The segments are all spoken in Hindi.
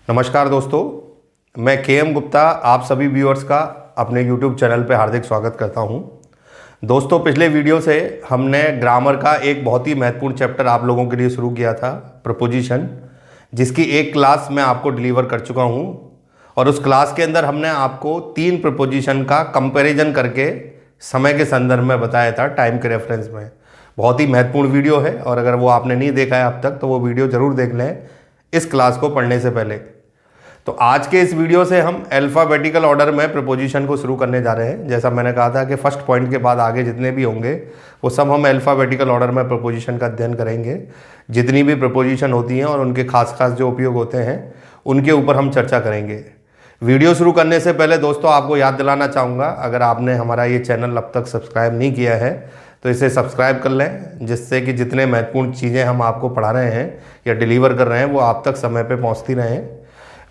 नमस्कार दोस्तों, मैं के गुप्ता आप सभी व्यूअर्स का अपने YouTube चैनल पर हार्दिक स्वागत करता हूं। दोस्तों, पिछले वीडियो से हमने ग्रामर का एक बहुत ही महत्वपूर्ण चैप्टर आप लोगों के लिए शुरू किया था, प्रपोजिशन, जिसकी एक क्लास मैं आपको डिलीवर कर चुका हूं। और उस क्लास के अंदर हमने आपको 3 प्रपोजिशन का कंपैरिजन करके समय के संदर्भ में बताया था, टाइम के रेफरेंस में। बहुत ही महत्वपूर्ण वीडियो है और अगर वो आपने नहीं देखा है अब तक तो वो वीडियो ज़रूर देख लें इस क्लास को पढ़ने से पहले। तो आज के इस वीडियो से हम अल्फ़ाबेटिकल ऑर्डर में प्रपोजिशन को शुरू करने जा रहे हैं। जैसा मैंने कहा था कि फर्स्ट पॉइंट के बाद आगे जितने भी होंगे वो सब हम अल्फ़ाबेटिकल ऑर्डर में प्रपोजिशन का अध्ययन करेंगे। जितनी भी प्रपोजिशन होती हैं और उनके खास खास जो उपयोग होते हैं उनके ऊपर हम चर्चा करेंगे। वीडियो शुरू करने से पहले दोस्तों आपको याद दिलाना चाहूँगा, अगर आपने हमारा ये चैनल अब तक सब्सक्राइब नहीं किया है तो इसे सब्सक्राइब कर लें, जिससे कि जितने महत्वपूर्ण चीज़ें हम आपको पढ़ा रहे हैं या डिलीवर कर रहे हैं वो आप तक समय पे पहुंचती रहें।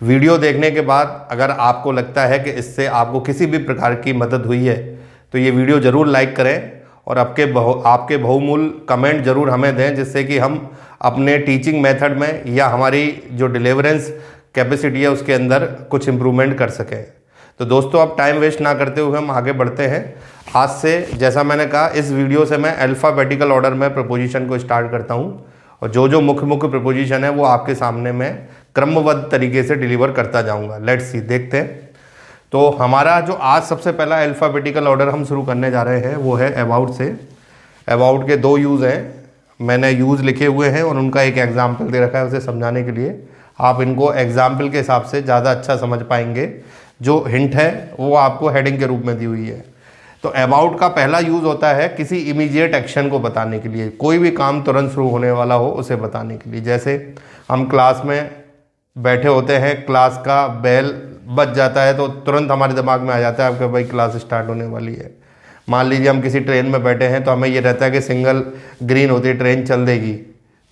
वीडियो देखने के बाद अगर आपको लगता है कि इससे आपको किसी भी प्रकार की मदद हुई है तो ये वीडियो ज़रूर लाइक करें और आपके बहुमूल्य कमेंट ज़रूर हमें दें, जिससे कि हम अपने टीचिंग मेथड में या हमारी जो डिलीवरेंस कैपेसिटी है उसके अंदर कुछ इम्प्रूवमेंट कर सकें। तो दोस्तों, अब टाइम वेस्ट ना करते हुए हम आगे बढ़ते हैं। आज से जैसा मैंने कहा, इस वीडियो से मैं अल्फ़ाबेटिकल ऑर्डर में प्रपोजिशन को स्टार्ट करता हूँ और जो मुख्य प्रपोजिशन है वो आपके सामने मैं क्रमबद्ध तरीके से डिलीवर करता जाऊंगा। लेट्स सी, देखते हैं। तो हमारा जो आज सबसे पहला अल्फ़ाबेटिकल ऑर्डर हम शुरू करने जा रहे हैं वो है अबाउट से। अबाउट के 2 यूज़ हैं, मैंने यूज़ लिखे हुए हैं और उनका एक एग्जाम्पल दे रखा है उसे समझाने के लिए। आप इनको एग्जाम्पल के हिसाब से ज़्यादा अच्छा समझ पाएंगे। जो हिंट है वो आपको हेडिंग के रूप में दी हुई है। तो अबाउट का पहला यूज़ होता है किसी इमीडिएट एक्शन को बताने के लिए, कोई भी काम तुरंत शुरू होने वाला हो उसे बताने के लिए। जैसे हम क्लास में बैठे होते हैं, क्लास का बेल बज जाता है तो तुरंत हमारे दिमाग में आ जाता है आपके भाई क्लास स्टार्ट होने वाली है। मान लीजिए हम किसी ट्रेन में बैठे हैं तो हमें ये रहता है कि सिंगल ग्रीन होती है, ट्रेन चल देगी।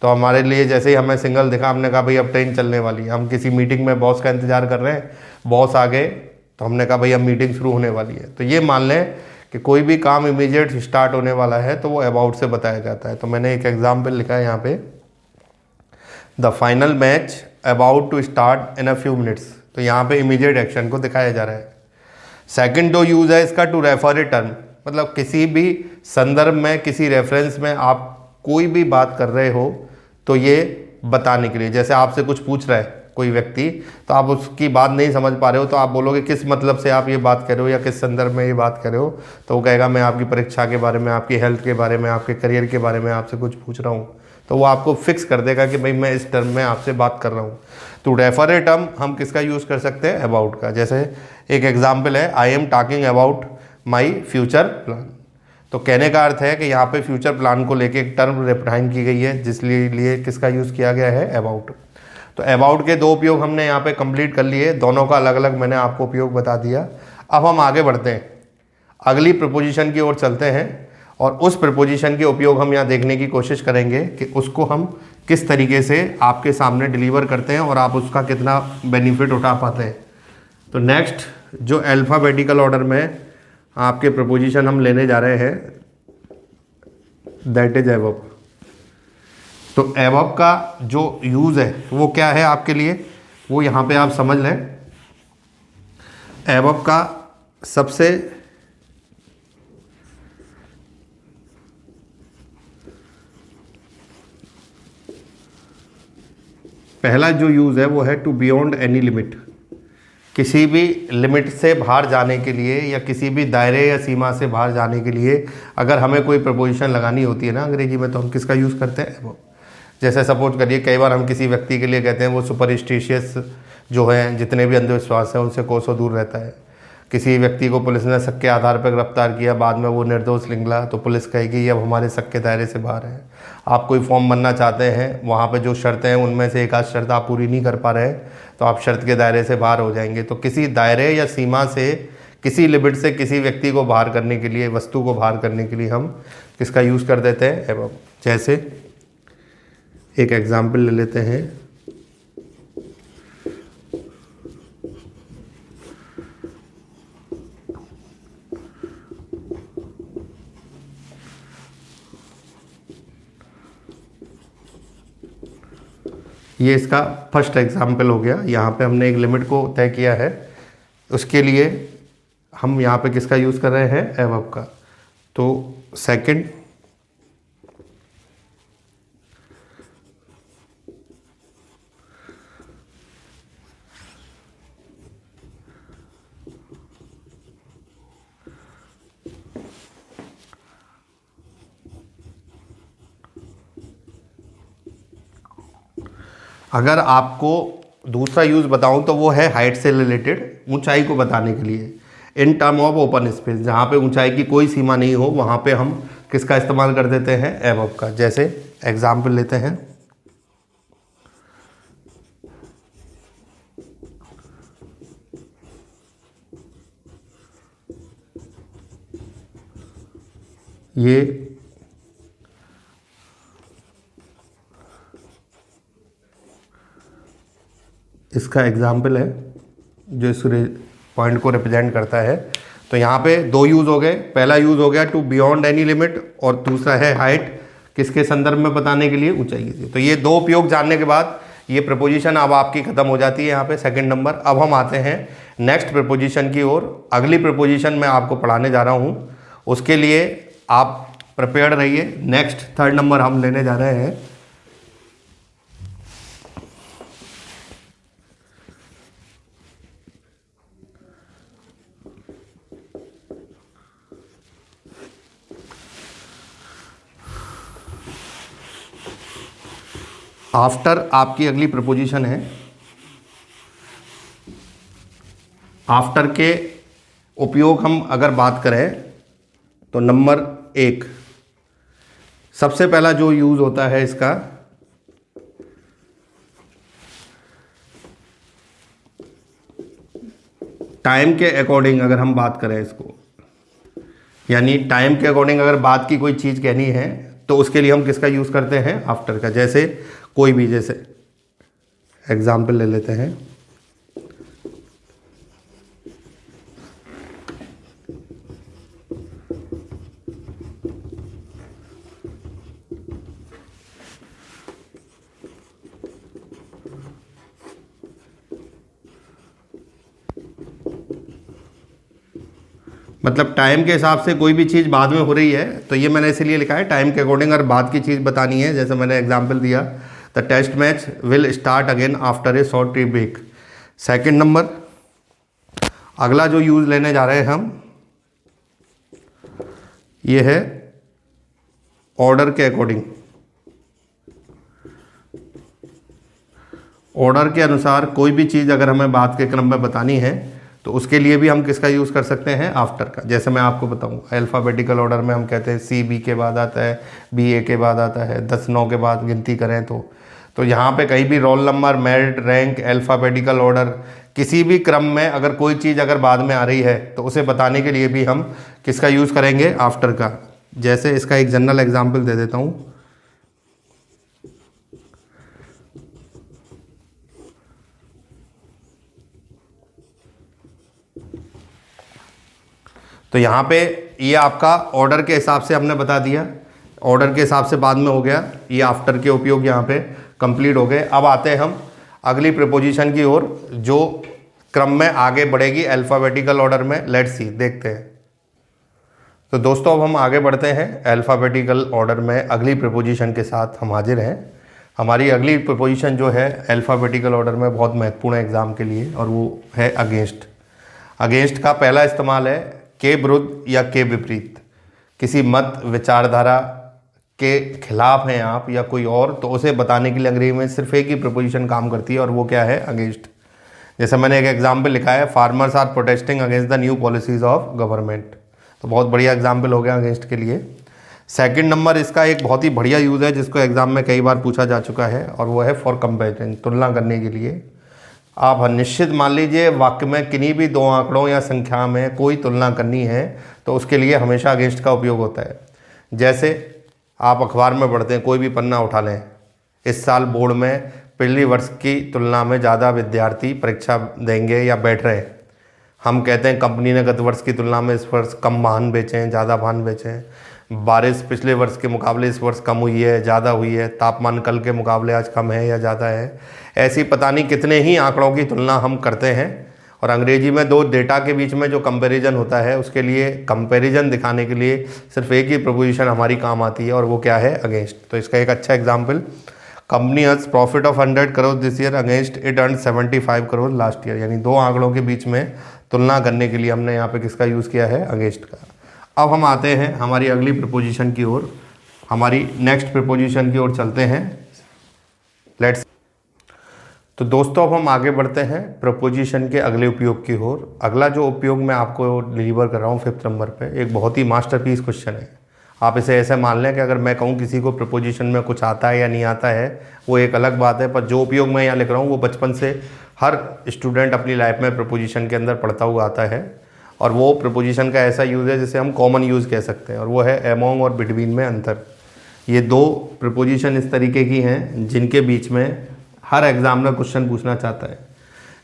तो हमारे लिए जैसे ही हमें सिंगल दिखा, हमने कहा भाई अब ट्रेन चलने वाली है। हम किसी मीटिंग में बॉस का इंतजार कर रहे हैं, बॉस आ गए तो हमने कहा भाई अब मीटिंग शुरू होने वाली है। तो ये मान लें कि कोई भी काम इमीडिएट स्टार्ट होने वाला है तो वो अबाउट से बताया जाता है। तो मैंने एक एग्जाम्पल लिखा है यहाँ पे, the final match about to start in a few minutes. तो यहाँ पे इमीडिएट एक्शन को दिखाया जा रहा है। सेकंड जो यूज़ है इसका, टू रेफर ए टर्म, मतलब किसी भी संदर्भ में, किसी रेफरेंस में आप कोई भी बात कर रहे हो तो ये बताने के लिए। जैसे आपसे कुछ पूछ रहा है कोई व्यक्ति, तो आप उसकी बात नहीं समझ पा रहे हो तो आप बोलोगे किस मतलब से आप ये बात कर रहे हो या किस संदर्भ में ये बात कर रहे हो। तो वो कहेगा मैं आपकी परीक्षा के बारे में, आपकी हेल्थ के बारे में, आपके करियर के बारे में आपसे कुछ पूछ रहा हूँ। तो वो आपको फिक्स कर देगा कि भाई मैं इस टर्म में आपसे बात कर रहा हूँ। तो रेफर ए टर्म हम किसका यूज़ कर सकते हैं? अबाउट का। जैसे एक एग्जाम्पल है, I am talking about my future plan. तो कहने का अर्थ है कि यहाँ पे फ्यूचर प्लान को लेके एक टर्म रिप्रेजेंट की गई है, जिसलिए लिए किसका यूज़ किया गया है? अबाउट। तो अबाउट के 2 उपयोग हमने यहाँ पे कंप्लीट कर लिए, दोनों का अलग अलग मैंने आपको उपयोग बता दिया। अब हम आगे बढ़ते हैं, अगली प्रपोजिशन की ओर चलते हैं और उस प्रपोजिशन के उपयोग हम यहाँ देखने की कोशिश करेंगे कि उसको हम किस तरीके से आपके सामने डिलीवर करते हैं और आप उसका कितना बेनिफिट उठा पाते हैं। तो नेक्स्ट जो अल्फ़ाबेटिकल ऑर्डर में आपके प्रपोजिशन हम लेने जा रहे हैं, दैट इज एबव। तो एबव का जो यूज़ है वो क्या है आपके लिए, वो यहाँ पे आप समझ लें। एबव का सबसे पहला जो यूज़ है वो है टू बियॉन्ड एनी लिमिट। किसी भी लिमिट से बाहर जाने के लिए या किसी भी दायरे या सीमा से बाहर जाने के लिए अगर हमें कोई प्रपोजिशन लगानी होती है ना अंग्रेजी में, तो हम किसका यूज़ करते हैं? एबव। जैसे सपोज करिए, कई बार हम किसी व्यक्ति के लिए कहते हैं वो सुपरस्टिशियस जो है, जितने भी अंधविश्वास हैं उनसे कोसों दूर रहता है। किसी व्यक्ति को पुलिस ने शक के आधार पर गिरफ्तार किया, बाद में वो निर्दोष निकला, तो पुलिस कहेगी ये अब हमारे शक के दायरे से बाहर है। आप कोई फॉर्म भरना चाहते हैं, वहाँ पे जो शर्तें हैं उनमें से एक आध शर्त आप पूरी नहीं कर पा रहे तो आप शर्त के दायरे से बाहर हो जाएंगे। तो किसी दायरे या सीमा से, किसी लिमिट से किसी व्यक्ति को बाहर करने के लिए, वस्तु को बाहर करने के लिए हम किसका यूज़ कर देते हैं? एबव। जैसे एक एग्जाम्पल ले लेते हैं, ये इसका फर्स्ट एग्जाम्पल हो गया। यहाँ पे हमने एक लिमिट को तय किया है, उसके लिए हम यहाँ पे किसका यूज़ कर रहे हैं, एबव का। तो सेकंड, अगर आपको दूसरा यूज़ बताऊं तो वो है हाइट से रिलेटेड, ऊंचाई को बताने के लिए। In term of open space, जहाँ पे ऊंचाई की कोई सीमा नहीं हो वहाँ पे हम किसका इस्तेमाल कर देते हैं, एबव का। जैसे एग्जाम्पल लेते हैं, ये इसका एग्जाम्पल है जो इस पॉइंट को रिप्रेजेंट करता है। तो यहाँ पे दो यूज़ हो गए। पहला यूज़ हो गया टू बियॉन्ड एनी लिमिट, और दूसरा है हाइट, किसके संदर्भ में बताने के लिए, ऊंचाई की। तो ये दो उपयोग जानने के बाद ये प्रपोजिशन अब आपकी ख़त्म हो जाती है यहाँ पे सेकंड नंबर। अब हम आते हैं नेक्स्ट प्रपोजिशन की ओर। अगली प्रपोजिशन मैं आपको पढ़ाने जा रहा हूँ, उसके लिए आप प्रिपेयर्ड रहिए। नेक्स्ट थर्ड नंबर हम लेने जा रहे हैं। आफ्टर आपकी अगली प्रपोजिशन है। आफ्टर के उपयोग हम अगर बात करें तो नंबर 1, सबसे पहला जो यूज़ होता है इसका, टाइम के अकॉर्डिंग अगर हम बात करें इसको, यानी टाइम के अकॉर्डिंग अगर बात की कोई चीज़ कहनी है तो उसके लिए हम किसका यूज़ करते हैं, आफ्टर का। जैसे कोई भी, जैसे एग्जाम्पल ले लेते हैं, मतलब टाइम के हिसाब से कोई भी चीज़ बाद में हो रही है, तो ये मैंने इसीलिए लिखा है टाइम के अकॉर्डिंग अगर बाद की चीज़ बतानी है। जैसे मैंने एग्जांपल दिया, the test match will start again after a short tea break. Second number, अगला जो यूज़ लेने जा रहे हैं हम, ये है ऑर्डर के अकॉर्डिंग। ऑर्डर के अनुसार कोई भी चीज़ अगर हमें बात के क्रम में बतानी है तो उसके लिए भी हम किसका यूज़ कर सकते हैं, आफ्टर का। जैसे मैं आपको बताऊं, अल्फ़ाबेटिकल ऑर्डर में हम कहते हैं सी बी के बाद आता है, बी ए के बाद आता है, 10-9 के बाद गिनती करें तो यहाँ पे कहीं भी roll number, merit, rank, alphabetical order, किसी भी क्रम में अगर कोई चीज़ अगर बाद में आ रही है तो उसे बताने के लिए भी हम किसका यूज़ करेंगे, आफ्टर का। जैसे इसका एक जनरल एग्जाम्पल दे देता हूँ। तो यहाँ पे ये आपका ऑर्डर के हिसाब से हमने बता दिया, ऑर्डर के हिसाब से बाद में हो गया, ये आफ्टर के उपयोग यहाँ पे कंप्लीट हो गए। अब आते हैं हम अगली प्रीपोजिशन की ओर जो क्रम में आगे बढ़ेगी अल्फ़ाबेटिकल ऑर्डर में। लेट्स सी, देखते हैं। तो दोस्तों अब हम आगे बढ़ते हैं अल्फ़ाबेटिकल ऑर्डर में अगली प्रीपोजिशन के साथ हम हाजिर हैं। हमारी अगली प्रीपोजिशन जो है अल्फ़ाबेटिकल ऑर्डर में बहुत महत्वपूर्ण है एग्ज़ाम के लिए, और वो है अगेंस्ट। अगेंस्ट का पहला इस्तेमाल है के विरुद्ध या के विपरीत, किसी मत, विचारधारा के खिलाफ हैं आप या कोई और, तो उसे बताने के लिए अंग्रेजी में सिर्फ एक ही प्रीपोजिशन काम करती है और वो क्या है, अगेंस्ट। जैसे मैंने एक एग्जाम्पल लिखा है, farmers are protesting against the new policies of government. तो बहुत बढ़िया एग्जाम्पल हो गया अगेंस्ट के लिए। सेकंड नंबर, इसका एक बहुत ही बढ़िया यूज़ है जिसको एग्जाम में कई बार पूछा जा चुका है, और वो है फॉर कंपेरिजन, तुलना करने के लिए। आप निश्चित मान लीजिए वाक्य में किन्हीं भी दो आंकड़ों या संख्या में कोई तुलना करनी है तो उसके लिए हमेशा अगेंस्ट का उपयोग होता है। जैसे आप अखबार में पढ़ते हैं, कोई भी पन्ना उठा लें, इस साल बोर्ड में पिछले वर्ष की तुलना में ज़्यादा विद्यार्थी परीक्षा देंगे या बैठ रहे हैं। हम कहते हैं कंपनी ने गत वर्ष की तुलना में इस वर्ष कम वाहन बेचे हैं, ज़्यादा वाहन बेचे हैं। बारिश पिछले वर्ष के मुकाबले इस वर्ष कम हुई है, ज़्यादा हुई है, तापमान कल के मुकाबले आज कम है या ज़्यादा है। ऐसी पता नहीं कितने ही आंकड़ों की तुलना हम करते हैं। और अंग्रेजी में दो डेटा के बीच में जो कंपैरिजन होता है, उसके लिए कंपैरिजन दिखाने के लिए सिर्फ एक ही प्रपोजिशन हमारी काम आती है, और वो क्या है? अगेंस्ट। तो इसका एक अच्छा example, company earns profit of 100 crore this year against it earn 75 crore last year. यानी दो आंकड़ों के बीच में तुलना करने के लिए हमने यहाँ पे किसका यूज़ किया है? अगेंस्ट का। अब हम आते हैं हमारी अगली प्रपोजिशन की ओर, हमारी नेक्स्ट प्रपोजिशन की ओर चलते हैं। लेट्स। तो दोस्तों अब हम आगे बढ़ते हैं प्रपोजिशन के अगले उपयोग की ओर। अगला जो उपयोग मैं आपको डिलीवर कर रहा हूँ 5th नंबर पे, एक बहुत ही मास्टरपीस क्वेश्चन है। आप इसे ऐसे मान लें कि अगर मैं कहूँ किसी को प्रपोजिशन में कुछ आता है या नहीं आता है, वो एक अलग बात है, पर जो उपयोग मैं यहाँ लिख रहा हूँ वो बचपन से हर स्टूडेंट अपनी लाइफ में प्रपोजिशन के अंदर पढ़ता हुआ आता है। और वो प्रपोजिशन का ऐसा यूज़ है जिसे हम कॉमन यूज़ कह सकते हैं, और वो है अमोंग और बिटवीन में अंतर। ये दो प्रपोजिशन इस तरीके की हैं जिनके बीच में हर एग्जामिनर क्वेश्चन पूछना चाहता है।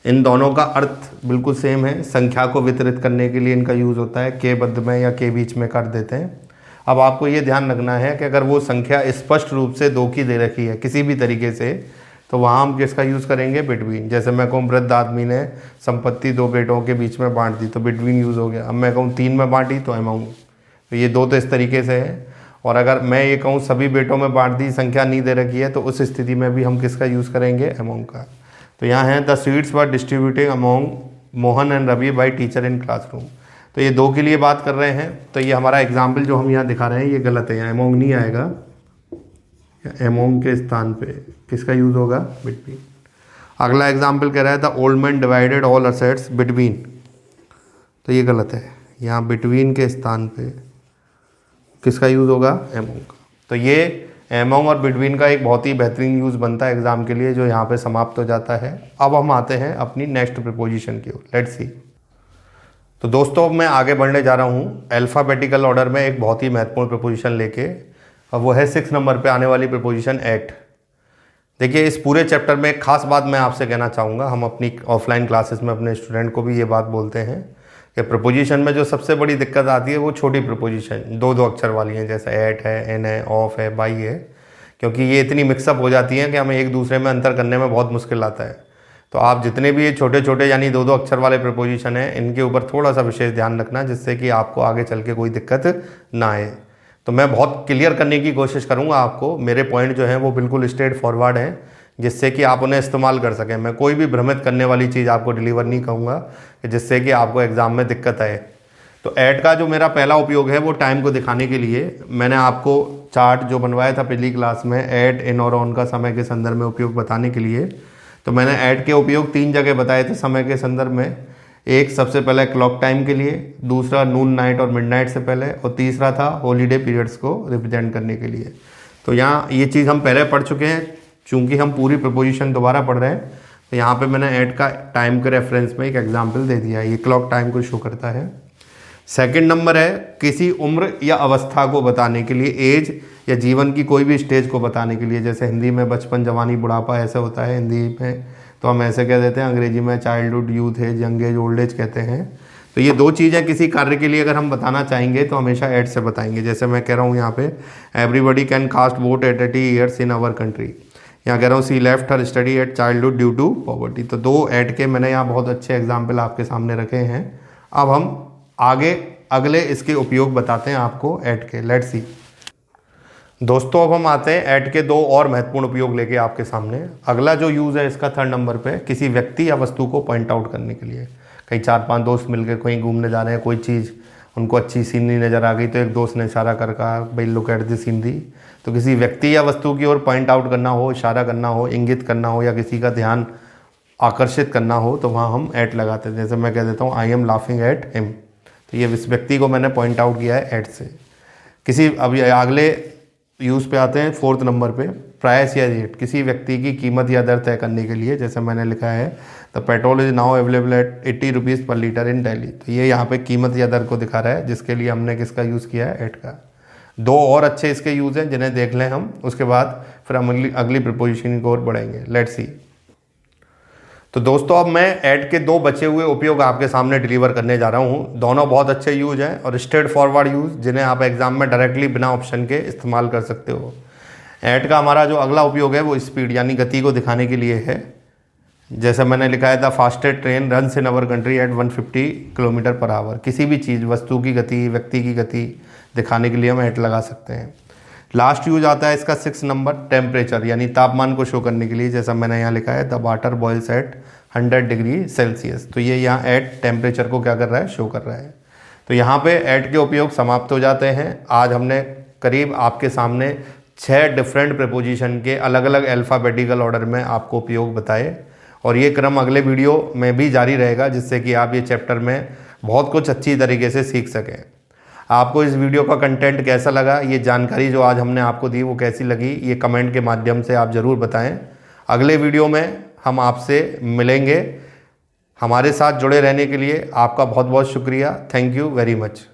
इन दोनों का अर्थ बिल्कुल सेम है। संख्या को वितरित करने के लिए इनका यूज़ होता है, के बद्ध में या के बीच में कर देते हैं। अब आपको ये ध्यान रखना है कि अगर वो संख्या स्पष्ट रूप से दो की दे रखी है किसी भी तरीके से, तो वहाँ हम किसका यूज़ करेंगे? बिटवीन। जैसे मैं कहूँ वृद्ध आदमी ने संपत्ति दो बेटों के बीच में बांट दी, तो बिटवीन यूज़ हो गया। अब मैं कहूँ 3 में बांटी, तो अमोंग। तो ये दो तो इस तरीके से है। और अगर मैं ये कहूँ सभी बेटों में बांट दी, संख्या नहीं दे रखी है, तो उस स्थिति में भी हम किसका यूज़ करेंगे? अमोंग का। तो यहाँ है the sweets were distributing among Mohan and Ravi by teacher in classroom. तो ये दो के लिए बात कर रहे हैं। तो ये हमारा एग्जाम्पल जो हम यहाँ दिखा रहे हैं ये गलत है, यहाँ अमोंग नहीं आएगा। अमोंग के स्थान पे किसका यूज़ होगा? बिटवीन। अगला एग्जाम्पल कह रहा है the old man divided all assets between. तो ये गलत है, यहाँ बिटवीन के स्थान पे किसका यूज़ होगा? अमोंग का। तो ये अमोंग और बिटवीन का एक बहुत ही बेहतरीन यूज़ बनता है एग्जाम के लिए, जो यहाँ पे समाप्त हो जाता है। अब हम आते हैं अपनी नेक्स्ट प्रपोजिशन की ओर। Let's see. तो दोस्तों अब मैं आगे बढ़ने जा रहा हूँ अल्फ़ाबेटिकल ऑर्डर में एक बहुत ही महत्वपूर्ण प्रपोजिशन लेके। अब वो है 6 नंबर पे आने वाली प्रपोजिशन एट। देखिए इस पूरे चैप्टर में एक खास बात मैं आपसे कहना चाहूँगा। हम अपनी ऑफलाइन क्लासेस में अपने स्टूडेंट को भी ये बात बोलते हैं कि प्रपोजिशन में जो सबसे बड़ी दिक्कत आती है वो छोटी प्रपोजिशन, दो दो अक्षर वाली हैं, जैसे एट है, एन है, ऑफ है, बाई है। क्योंकि ये इतनी मिक्सअप हो जाती हैं कि हमें एक दूसरे में अंतर करने में बहुत मुश्किल आता है। तो आप जितने भी ये छोटे छोटे यानी दो दो अक्षर वाले प्रपोजिशन हैं, इनके ऊपर थोड़ा सा विशेष ध्यान रखना, जिससे कि आपको आगे चल के कोई दिक्कत ना आए। तो मैं बहुत क्लियर करने की कोशिश करूंगा आपको। मेरे पॉइंट जो हैं वो बिल्कुल स्ट्रेट फॉरवर्ड हैं, जिससे कि आप उन्हें इस्तेमाल कर सकें। मैं कोई भी भ्रमित करने वाली चीज़ आपको डिलीवर नहीं करूँगा जिससे कि आपको एग्ज़ाम में दिक्कत आए। तो ऐड का जो मेरा पहला उपयोग है वो टाइम को दिखाने के लिए मैंने आपको चार्ट जो बनवाया था पिछली क्लास में, ऐड, इन और ऑन का समय के संदर्भ में उपयोग बताने के लिए। तो मैंने ऐड के उपयोग 3 जगह बताए थे समय के संदर्भ में। एक सबसे पहले क्लॉक टाइम के लिए, दूसरा नून नाइट और मिडनाइट से पहले, और तीसरा था हॉलीडे पीरियड्स को रिप्रेजेंट करने के लिए। तो यहाँ ये चीज़ हम पहले पढ़ चुके हैं। चूँकि हम पूरी प्रपोजिशन दोबारा पढ़ रहे हैं, तो यहाँ पे मैंने ऐड का टाइम के रेफरेंस में एक एग्जाम्पल दे दिया है। ये क्लॉक टाइम को शो करता है। सेकंड नंबर है किसी उम्र या अवस्था को बताने के लिए, एज या जीवन की कोई भी स्टेज को बताने के लिए। जैसे हिंदी में बचपन, जवानी, बुढ़ापा ऐसे होता है हिंदी में, तो हम ऐसे कह देते हैं। अंग्रेजी में childhood, youth age, young age, old age कहते हैं। तो ये दो चीज़ें किसी कार्य के लिए अगर हम बताना चाहेंगे तो हमेशा एड से बताएंगे। जैसे मैं कह रहा हूँ यहाँ पे everybody can cast vote at 80 years in our country. यहाँ कह रहा हूँ she left her study at childhood due to poverty. तो दो ऐड के मैंने यहाँ बहुत अच्छे एग्जाम्पल आपके सामने रखे हैं। अब हम आगे अगले इसके उपयोग बताते हैं आपको ऐड के। Let's see. दोस्तों अब हम आते हैं ऐड के दो और महत्वपूर्ण उपयोग लेके आपके सामने। अगला जो यूज़ है इसका 3rd नंबर पे, किसी व्यक्ति या वस्तु को पॉइंट आउट करने के लिए। कहीं 4-5 दोस्त मिलकर कहीं घूमने जा रहे हैं, कोई चीज़ उनको अच्छी सीनरी नज़र आ गई, तो एक दोस्त ने इशारा कर कहा भाई लुक एट द सीनरी। तो किसी व्यक्ति या वस्तु की ओर पॉइंट आउट करना हो, इशारा करना हो, इंगित करना हो, या किसी का ध्यान आकर्षित करना हो, तो वहाँ हम एट लगाते हैं। जैसे मैं कह देता हूँ I am laughing at him. तो ये इस व्यक्ति को मैंने पॉइंट आउट किया है एट से। किसी अभी अगले यूज़ पे आते हैं 4th नंबर पे, प्राइस या रेट, किसी व्यक्ति की कीमत या दर तय करने के लिए। जैसे मैंने लिखा है the petrol is now available at 80 rupees पर लीटर इन दिल्ली। तो ये यहाँ पे कीमत या दर को दिखा रहा है, जिसके लिए हमने किसका यूज़ किया है? एट का। दो और अच्छे इसके यूज़ हैं जिन्हें देख लें हम, उसके बाद फिर हम अगली प्रपोजिशन की ओर बढ़ेंगे। Let's see. तो दोस्तों अब मैं ऐड के 2 बचे हुए उपयोग आपके सामने डिलीवर करने जा रहा हूँ। दोनों बहुत अच्छे यूज हैं और स्ट्रेट फॉरवर्ड यूज, जिन्हें आप एग्जाम में डायरेक्टली बिना ऑप्शन के इस्तेमाल कर सकते हो। ऐड का हमारा जो अगला उपयोग है वो स्पीड यानी गति को दिखाने के लिए है। जैसे मैंने लिखा है, the fastest train runs in our country at 150 kilometre per hour. किसी भी चीज़, वस्तु की गति, व्यक्ति की गति दिखाने के लिए हम ऐड लगा सकते हैं। लास्ट यूज आता है इसका 6 नंबर, टेम्परेचर यानी तापमान को शो करने के लिए। जैसा मैंने यहाँ लिखा है, the water boils at 100 degree Celsius. तो ये यहाँ ऐड टेम्परेचर को क्या कर रहा है, शो कर रहा है। तो यहाँ पे ऐड के उपयोग समाप्त हो जाते हैं। आज हमने करीब आपके सामने 6 डिफरेंट प्रीपोजिशन के अलग अलग अल्फ़ाबेटिकल ऑर्डर में आपको उपयोग बताए, और ये क्रम अगले वीडियो में भी जारी रहेगा, जिससे कि आप ये चैप्टर में बहुत कुछ अच्छी तरीके से सीख सकें। आपको इस वीडियो का कंटेंट कैसा लगा, ये जानकारी जो आज हमने आपको दी वो कैसी लगी, ये कमेंट के माध्यम से आप ज़रूर बताएं। अगले वीडियो में हम आपसे मिलेंगे। हमारे साथ जुड़े रहने के लिए आपका बहुत बहुत शुक्रिया। Thank you very much.